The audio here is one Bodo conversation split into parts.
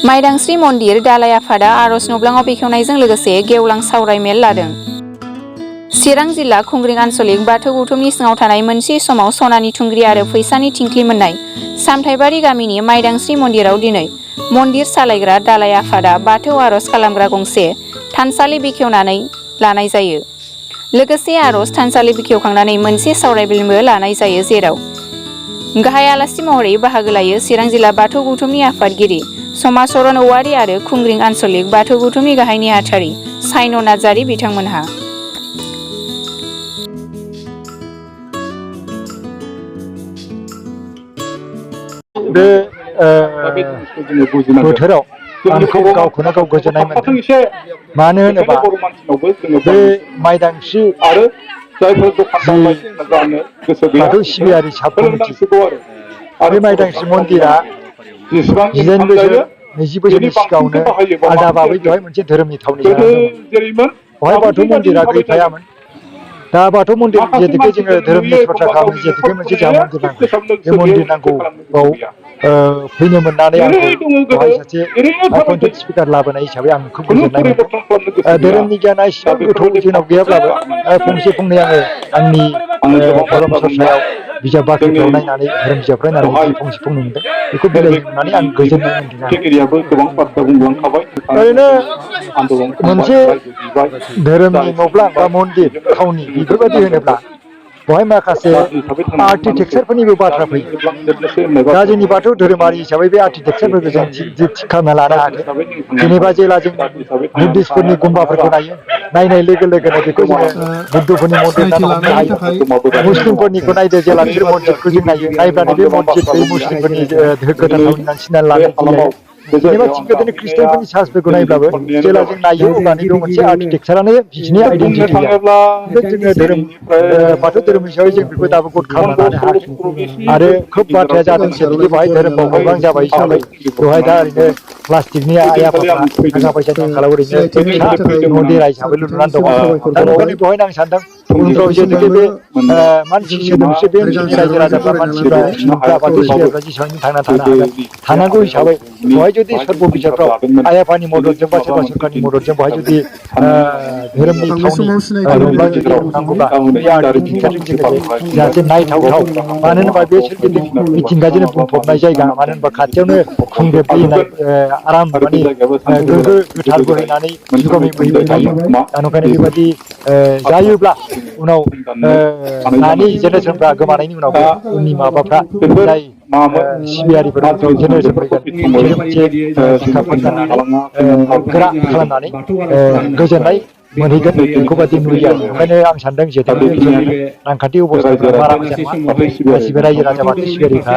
माइदांस्रि मन्दिर दालाइ आफादा आरज नब्लाङाव बेखेवनायजों लोगोसे गेवलां सावराय मेल लादों। चिरां जिल्ला खुंग्रिं आन्चलिक बाथौ गौथुमनि सिङाव थानाय मोनसे समाव सनानि थुंग्रि आरो फैसानि थिंख्लि मोननाय सामथाइबारि गामिनि माइदांस्रि मन्दिराव दिनै मन्दिर सालायग्रा दालाइ आफादा बाथौ आरज खालामग्रा गंसे थानसालि बेखेवनानै लानाय जायो। लोगोसे आरज थानसालि बेखेवखांनानै मोनसे सावराय मेलबो लानाय जायो, जेराव गाहाय आलासि महरै बाहागो लायो चिरां जिल्ला बाथौ गौथुमनि आफादगिरि समाचरण औवारी आरो खुंग्रिं आन्चलिक बाथौ गौथुमनि गाहाय नेहाथारि साइन नार्जारी बिथांमोनहा। बे बोथोराव आंखौ गावखौनो गाव गोजोननाय मोनदों। मानो होनोबा बे माइदांस्रि बाथौ सिबियारि साबकमिटि बे माइदांस्रि मन्दिरा 19 बोसोर 20 बोसोरनि सिगाङावनो आलदा बाबै बेवहाय मोनसे धोरोमनि थावनि जानानै दंमोन। बेवहाय बाथौ मन्दिरा गैफायामोन। दा बाथौ मन्दिर जेथुखे जोङो धोरोमनि सरसा खालामो, जेथुखे मोनसे जोंहा मन्दिर नांगौ, बे मन्दिर नांगौआव फैनो मोननानै आंखौ बेवहाय सासे कन्टेक्ट स्पिकार लाबोनाय हिसाबै आं खोब गोजोननाय मोनदों। धोरोमनि गियाना इसेबां गोथौ जोंनाव गैयाब्लाबो फंसे फंनै आङो आंनि धोरोम सरसायाव बिजाब बाख्रिफ्राव नायनानै धोरोम बिजाबफ्राव नायनानै फंसे फंनै मोनदों, बेखौ बिलाइनो मोननानै आं गोजोननाय मोनदों। ओरैनो मोनसे धोरोमनि न'ब्लां बा मन्दिर थावनि बेफोरबायदि होनोब्ला बेवहाय माखासे आर्किटेक्सारफोरनिबो बाथ्रा फैयो। दा जोंनि बाथौ धोरोमारि हिसाबै बे आर्किटेक्सारफोरखौ जों थिग खालामना लानो हायाखै। जेनेबा जेला जों बुद्धिस्टफोरनि गुम्बाफोरखौ नायनाय लोगो लोगोनो बेखौ जोङो बुद्धफोरनि मन्दिर होननानै हमनो हायो। मुस्लिमफोरनिखौ नायदो, जेला बिसोर मस्जिदखौ जों नायो, नायब्लानो बे मस्जिद बै मुस्लिमफोरनि गोथार थावनि होननानै सिनायना लानो हायो। जेनेबा थिग बिदिनो ख्रिस्टानफोरनि चार्चफोरखौ नायब्लाबो जेला जों नायो अब्लानो बेयाव मोनसे आर्किटेक्सारानो बिसिनि आइडेन्टिटि जोङो धोरोम बाथौ धोरोम हिसाबै जों बेखौ दाबो गद खालामना लानो हायाखै। आरो खोब बाथ्राया जादों जेरैखि बेवहाय धोरोम बावखांग्रां जाबाय हिसाबै बेवहाय दा ओरैनो प्लास्टिकनि आइ आफाफ्रा थाखा फैसानि आंखालाव ओरैनो फिसा न' देरा हिसाबै लुनानै दङ। दा नंखायनो बेवहायनो आं सानदों उनफ्राव जिहेतुके बे मानसि सोदोमस्रि बे ओनसोलनि रायजो राजाफ्रा मानसिफ्रा सुबुंफ्रा बाथौ सिबियारिफ्रा जेसेबां थांना थानो हागोन, थानांगौ हिसाबै बेवहाय जुदि सर्ब बिजाबफ्राव आइ आफानि मददजों बा सोरबा सोरखारनि मददजों बेवहाय जुदि धोरोमनि थावनि न'ब्लां जुदि लुनांगौब्ला बे आर्किटेक्सारजों जोङो जाहाथे नायथावथाव, मानो होनोबा बे सोरगिदिं मिथिंगाजोंनो बुंफबनाय जायगा, मानो होनबा खाथियावनो खुंदेब बोहैनाय आराम माने गोग्गो गोथार बोहैनानै जुगामि बोहैबाय थायो। दा नंखायनो बेबायदि जायोब्ला उनाव दानि जेनेरेसनफ्रा गोमानायनि उनाव उननि माबाफ्रा जाय सिबियारिफोर जेनेरेसन फैगोन बिसोरो मोनसे बिखा फोरदांनानै गोरा खालामनानै गोजोननाय मोनहैगोन, बेखौ बादि नुयो आरो। ओंखायनो आं सानदों जिहेतु बे ओनसोलनि रांखान्थि अबस्थाफ्रा बारा मोजां नङा, गासिबो रायजो राजा बाथौ सिबियारिफ्रा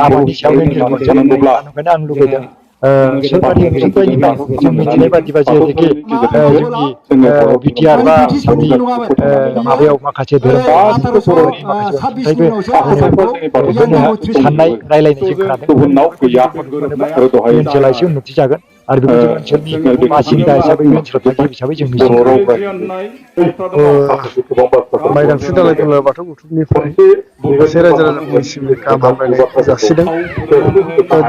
आबादनि सायावनो निर्भरजोब। ओंखायनो आं लुबैदों सोरखारि अनसुंथाइनिफ्राय जों मिथिनाय बादिबा जिहेतुके जोंनि बिटिआर बा आसामनि माबायाव माखासे धोरोमफोर माखासे अनसुंथाइबो होनो साननाय रायलायनाय जों खोनादों। बेफोरखौ जुदि मदद मोनोब्ला बे ओनसोला एसे उन्नति जागोन आरो बेखौ जों ओनसोलनि बासिन्दा हिसाबै ओनसोलाव थागिबि हिसाबै जों मिजिंथियो। माइदांस्रि दालाइ दुलाराय बाथौ गौथुमनिफ्राय गासै रायजो राजाफोरनिसिम गाहाम हामलायनाय जासिदों।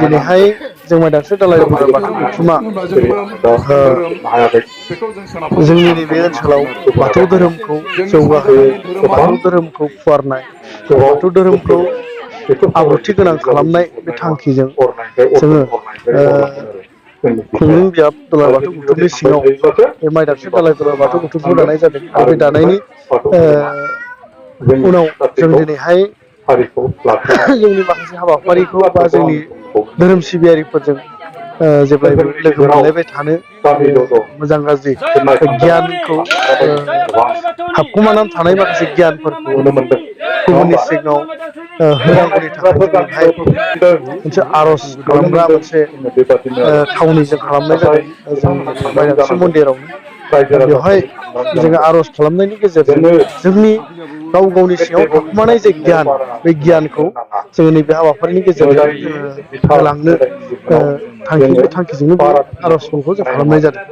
दिनैहाय जों माइदांस्रि दालाइ दुलाराय बाथौ गौथुमा जोंनि नैबे ओनसोलाव बाथौ धोरोमखौ जौगाहोनाय, बाथौ धोरोमखौ फुवारनाय, बाथौ धोरोमखौ आब्रुथि गोनां खालामनाय बे थांखिजों जोङो खुंग्रिं बियाब दुलाराय बाथौ गौथुमनि सिङाव बे माइदांस्रि दालाइ दुलाराय बाथौ गौथुमखौ दानाय जादों। आरो बे दानायनि उनाव जों दिनैहाय जोंनि माखासे हाबाफारिखौ बा जोंनि धोरोम सिबियारिफोरजों जेब्लायबो लोगो मोनलायबाय थानो, मोजां गाज्रि गियानखौ हाबखुमानानै थानाय माखासे गियानफोरखौ गुबुननि सिगाङाव होनांगौनि थाखाय जों बेहाय मोनसे आर'ज खालामग्रा मोनसे थावनि जों खालामनाय जादों जोंनि माइदांस्रि मन्दिरावनो। बेवहाय जोङो आर'ज खालामनायनि गेजेरजों जोंनि गाव गावनि सिङाव थाखुमानाय जे गियान, बे गियानखौ जोङो नैबे हाबाफारिनि गेजेरजों होलांनो बे थांखिजोंनो बे आर'जखौ जों खालामनाय जादों।